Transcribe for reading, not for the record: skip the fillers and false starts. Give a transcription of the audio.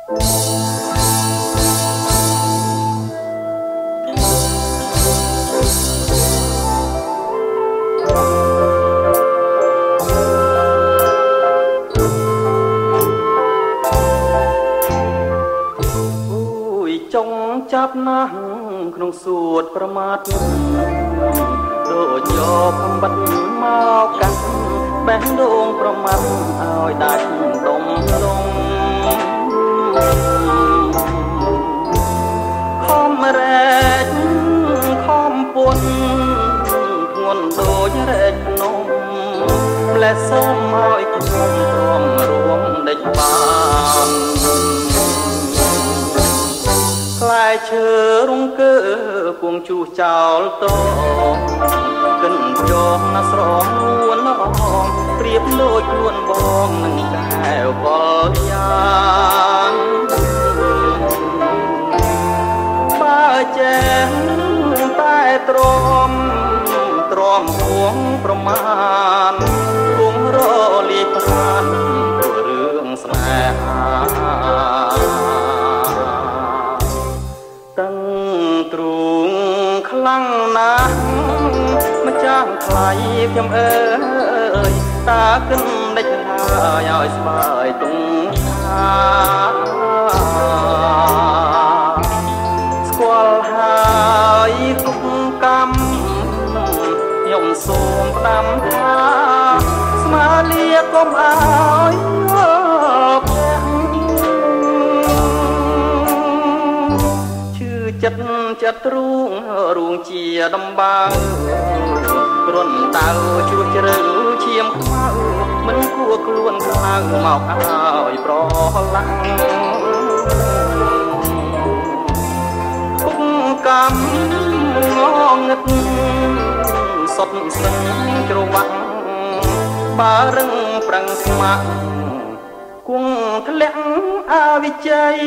ចុងចាប់ណាស់ក្នុងសួតប្រមាថដូចយកកំបិតមកកាត់បេះដូងប្រមាថឲ្យដាច់ដុំលងខំរែកខំពុនធ្ងន់ដូចរែកភ្នំម្លេះសូមឲ្យខ្ញុំព្រមរួមដេចបានខ្លែឈើរងកើគួងជួសចោលតកិនចងណាស្រងនួនល្អប្រៀបដូចខ្លួនបងនឹងកែវកលយ៉ាងបើចេះតែទ្រាំហួងប្រមាណគង់រលាយប្រាណព្រោះរឿងស្នេហាទ្រូងខ្លាំងណាស់ម្ចាស់ថ្លៃខ្ញុំអើយតាគិនដេចហើយឲ្យស្បើយទុំថាស្គាល់ហើយគុំកម្មខ្ញុំសូមផ្ដាំថាស្មាលាកុំឲ្យចិត្តរួងជាដំបើគ្រុនតៅជួសជ្រៅឈាមខ្មៅមិនគួរខ្លួនខ្មៅមកឲ្យប្រឡាំងគុំកម្មងងឹតសុតសឹងជ្រវាក់បើរឹងប្រឹងស្មាក់គង់ធ្លាក់អវិជ័យ